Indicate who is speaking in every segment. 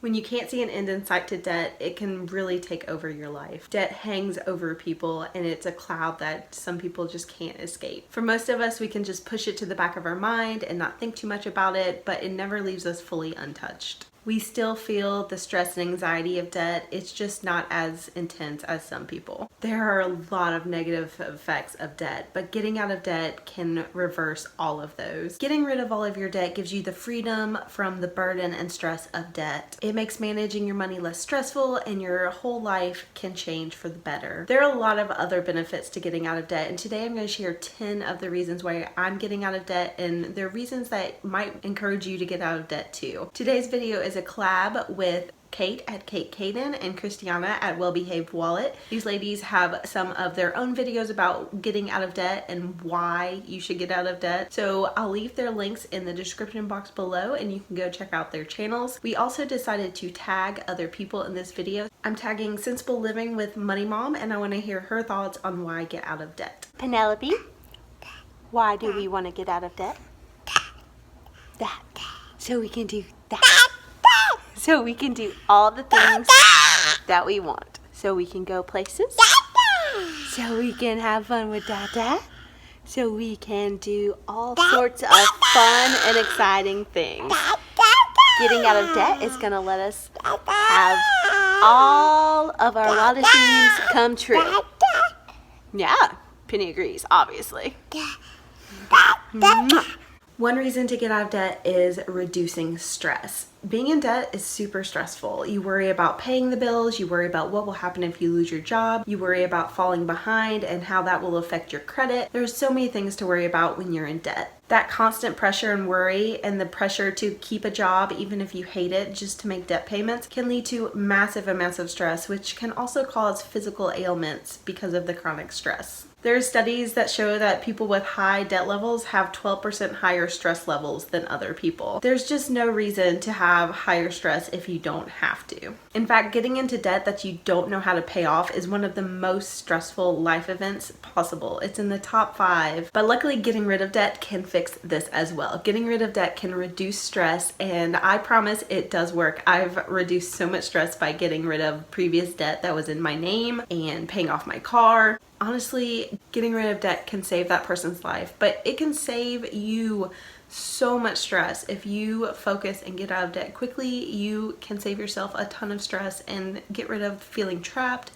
Speaker 1: When you can't see an end in sight to debt, it can really take over your life. Debt hangs over people, and it's a cloud that some people just can't escape. For most of us, we can just push it to the back of our mind and not think too much about it, but it never leaves us fully untouched. We still feel the stress and anxiety of debt. It's just not as intense as some people. There are a lot of negative effects of debt, but getting out of debt can reverse all of those. Getting rid of all of your debt gives you the freedom from the burden and stress of debt. It makes managing your money less stressful, and your whole life can change for the better. There are a lot of other benefits to getting out of debt, and today I'm going to share 10 of the reasons why I'm getting out of debt, and they're reasons that might encourage you to get out of debt too. Today's video is a collab with Kate at Kate Katen and Christiana at Well Behaved Wallet. These ladies have some of their own videos about getting out of debt and why you should get out of debt. So I'll leave their links in the description box below and you can go check out their channels. We also decided to tag other people in this video. I'm tagging Sensible Living with Money Mom, and I want to hear her thoughts on why get out of debt. Penelope, why do we want to get out of debt? That. So we can do that. So we can do all the things that we want. So we can go places. So we can have fun with Dada. So we can do all sorts of fun and exciting things. Getting out of debt is going to let us have all of our wildest dreams come true. Yeah, Penny agrees, obviously. One reason to get out of debt is reducing stress. Being in debt is super stressful. You worry about paying the bills, you worry about what will happen if you lose your job, you worry about falling behind and how that will affect your credit. There's so many things to worry about when you're in debt. That constant pressure and worry and the pressure to keep a job, even if you hate it, just to make debt payments, can lead to massive amounts of stress, which can also cause physical ailments because of the chronic stress. There are studies that show that people with high debt levels have 12% higher stress levels than other people. There's just no reason to have higher stress if you don't have to. In fact, getting into debt that you don't know how to pay off is one of the most stressful life events possible. It's in the top 5, but luckily getting rid of debt can fix this as well. Getting rid of debt can reduce stress, and I promise it does work. I've reduced so much stress by getting rid of previous debt that was in my name and paying off my car. Honestly, getting rid of debt can save that person's life, but it can save you so much stress. If you focus and get out of debt quickly, you can save yourself a ton of stress and get rid of feeling trapped.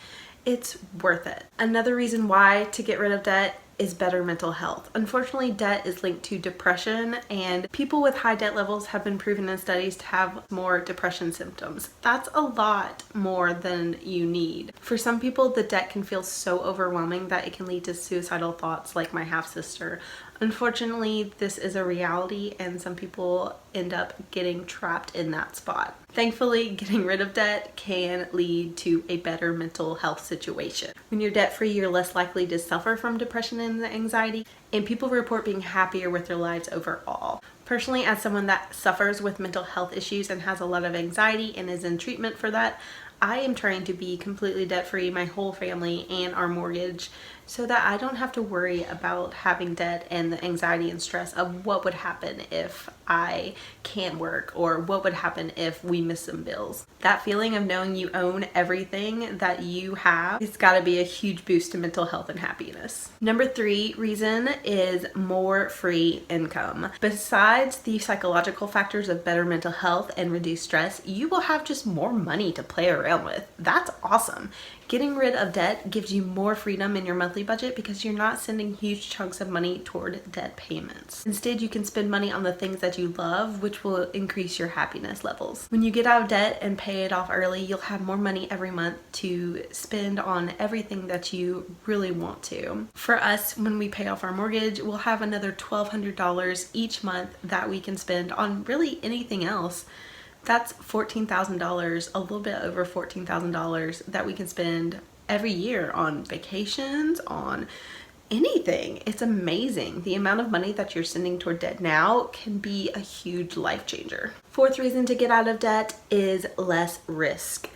Speaker 1: It's worth it. Another reason why to get rid of debt is better mental health. Unfortunately, debt is linked to depression, and people with high debt levels have been proven in studies to have more depression symptoms. That's a lot more than you need. For some people, the debt can feel so overwhelming that it can lead to suicidal thoughts, like my half-sister. Unfortunately, this is a reality, and some people end up getting trapped in that spot. Thankfully, getting rid of debt can lead to a better mental health situation. When you're debt-free, you're less likely to suffer from depression and anxiety, and people report being happier with their lives overall. Personally, as someone that suffers with mental health issues and has a lot of anxiety and is in treatment for that, I am trying to be completely debt-free, my whole family and our mortgage, so that I don't have to worry about having debt and the anxiety and stress of what would happen if I can't work or what would happen if we miss some bills. That feeling of knowing you own everything that you have, it's got to be a huge boost to mental health and happiness. Number 3 reason is more free income. Besides the psychological factors of better mental health and reduced stress, you will have just more money to play around with. That's awesome. Getting rid of debt gives you more freedom in your monthly budget because you're not sending huge chunks of money toward debt payments. Instead, you can spend money on the things that you love, which will increase your happiness levels. When you get out of debt and pay it off early, you'll have more money every month to spend on everything that you really want to. For us, when we pay off our mortgage, we'll have another $1,200 each month that we can spend on really anything else. That's $14,000, a little bit over $14,000 that we can spend every year on vacations, on anything. It's amazing. The amount of money that you're sending toward debt now can be a huge life changer. 4th reason to get out of debt is less risk.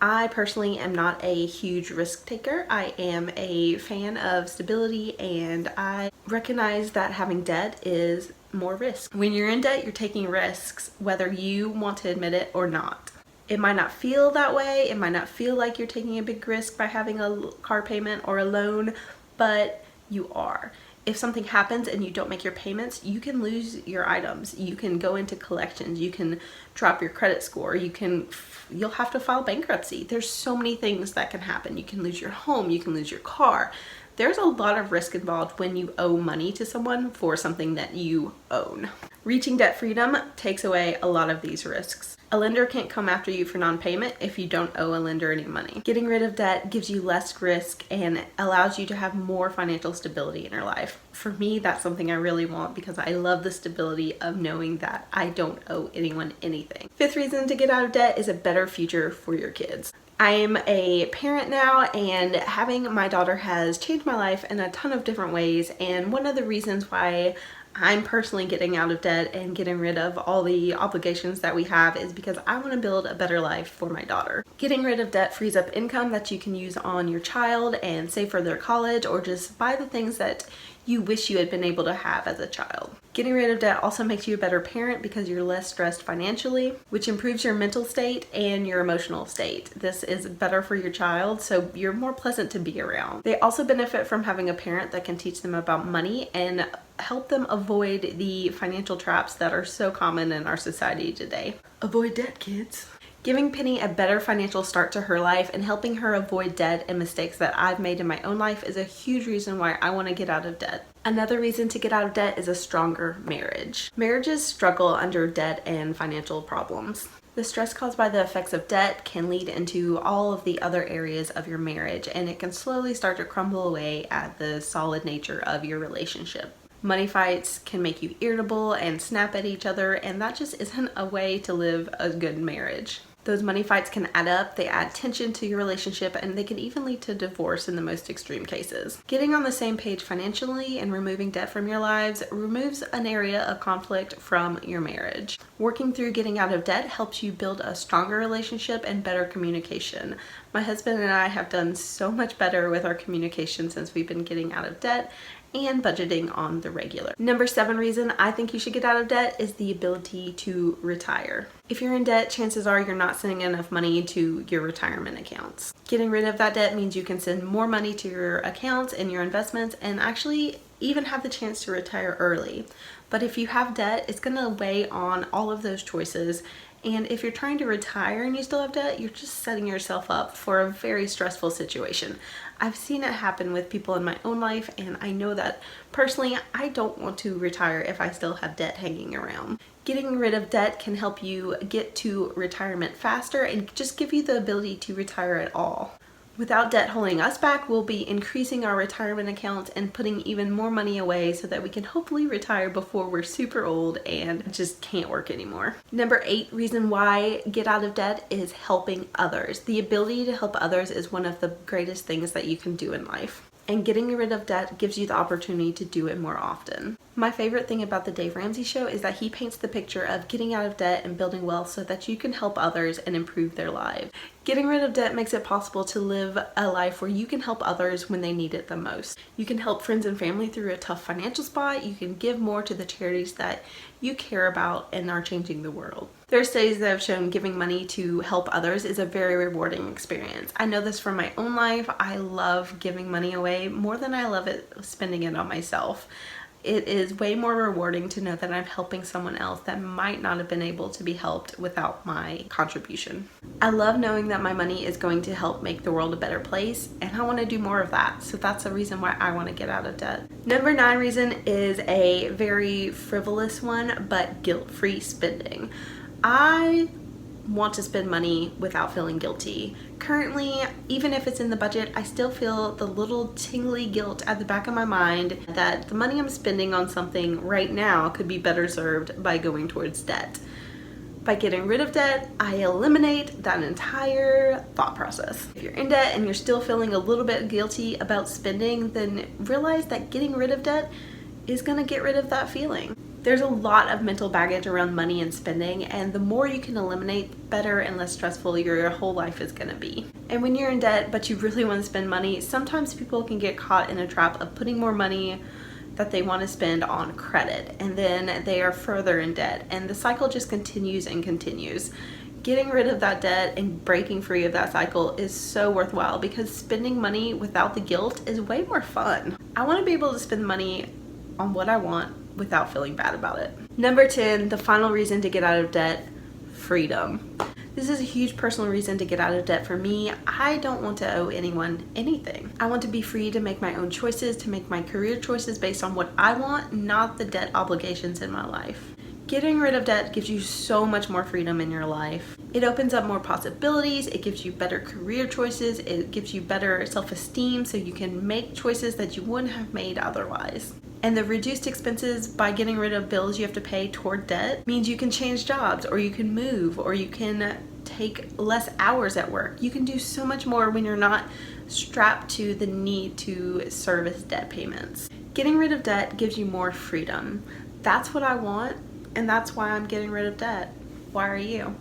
Speaker 1: I personally am not a huge risk taker. I am a fan of stability, and I recognize that having debt is more risk. When you're in debt, you're taking risks, whether you want to admit it or not. It might not feel that way. It might not feel like you're taking a big risk by having a car payment or a loan, but you are. If something happens and you don't make your payments, you can lose your items. You can go into collections. You can drop your credit score. You'll have to file bankruptcy. There's so many things that can happen. You can lose your home. You can lose your car. There's a lot of risk involved when you owe money to someone for something that you own. Reaching debt freedom takes away a lot of these risks. A lender can't come after you for non-payment if you don't owe a lender any money. Getting rid of debt gives you less risk and allows you to have more financial stability in your life. For me, that's something I really want because I love the stability of knowing that I don't owe anyone anything. Fifth reason to get out of debt is a better future for your kids. I am a parent now, and having my daughter has changed my life in a ton of different ways, and one of the reasons why I'm personally getting out of debt and getting rid of all the obligations that we have is because I want to build a better life for my daughter. Getting rid of debt frees up income that you can use on your child and save for their college, or just buy the things that you wish you had been able to have as a child. Getting rid of debt also makes you a better parent because you're less stressed financially, which improves your mental state and your emotional state. This is better for your child, so you're more pleasant to be around. They also benefit from having a parent that can teach them about money and help them avoid the financial traps that are so common in our society today. Avoid debt, kids. Giving Penny a better financial start to her life and helping her avoid debt and mistakes that I've made in my own life is a huge reason why I want to get out of debt. Another reason to get out of debt is a stronger marriage. Marriages struggle under debt and financial problems. The stress caused by the effects of debt can lead into all of the other areas of your marriage, and it can slowly start to crumble away at the solid nature of your relationship. Money fights can make you irritable and snap at each other, and that just isn't a way to live a good marriage. Those money fights can add up, they add tension to your relationship, and they can even lead to divorce in the most extreme cases. Getting on the same page financially and removing debt from your lives removes an area of conflict from your marriage. Working through getting out of debt helps you build a stronger relationship and better communication. My husband and I have done so much better with our communication since we've been getting out of debt and budgeting on the regular. Number 7 reason I think you should get out of debt is the ability to retire. If you're in debt, chances are you're not sending enough money to your retirement accounts. Getting rid of that debt means you can send more money to your accounts and your investments and actually even have the chance to retire early. But if you have debt, it's going to weigh on all of those choices. And if you're trying to retire and you still have debt, you're just setting yourself up for a very stressful situation. I've seen it happen with people in my own life, and I know that personally, I don't want to retire if I still have debt hanging around. Getting rid of debt can help you get to retirement faster and just give you the ability to retire at all. Without debt holding us back, we'll be increasing our retirement accounts and putting even more money away so that we can hopefully retire before we're super old and just can't work anymore. Number 8 reason why get out of debt is helping others. The ability to help others is one of the greatest things that you can do in life. And getting rid of debt gives you the opportunity to do it more often. My favorite thing about the Dave Ramsey Show is that he paints the picture of getting out of debt and building wealth so that you can help others and improve their lives. Getting rid of debt makes it possible to live a life where you can help others when they need it the most. You can help friends and family through a tough financial spot. You can give more to the charities that you care about and are changing the world. There are studies that have shown giving money to help others is a very rewarding experience. I know this from my own life. I love giving money away more than I love it spending it on myself. It is way more rewarding to know that I'm helping someone else that might not have been able to be helped without my contribution. I love knowing that my money is going to help make the world a better place, and I want to do more of that. So that's a reason why I want to get out of debt. Number 9 reason is a very frivolous one, but guilt-free spending. I want to spend money without feeling guilty. Currently, even if it's in the budget, I still feel the little tingly guilt at the back of my mind that the money I'm spending on something right now could be better served by going towards debt. By getting rid of debt, I eliminate that entire thought process. If you're in debt and you're still feeling a little bit guilty about spending, then realize that getting rid of debt is going to get rid of that feeling. There's a lot of mental baggage around money and spending, and the more you can eliminate, the better and less stressful your whole life is going to be. And when you're in debt but you really want to spend money, sometimes people can get caught in a trap of putting more money that they want to spend on credit, and then they are further in debt, and the cycle just continues and continues. Getting rid of that debt and breaking free of that cycle is so worthwhile because spending money without the guilt is way more fun. I want to be able to spend money on what I want without feeling bad about it. Number 10, the final reason to get out of debt, freedom. This is a huge personal reason to get out of debt for me. I don't want to owe anyone anything. I want to be free to make my own choices, to make my career choices based on what I want, not the debt obligations in my life. Getting rid of debt gives you so much more freedom in your life. It opens up more possibilities, it gives you better career choices, it gives you better self-esteem so you can make choices that you wouldn't have made otherwise. And the reduced expenses by getting rid of bills you have to pay toward debt means you can change jobs, or you can move, or you can take less hours at work. You can do so much more when you're not strapped to the need to service debt payments. Getting rid of debt gives you more freedom. That's what I want. And that's why I'm getting rid of debt. Why are you?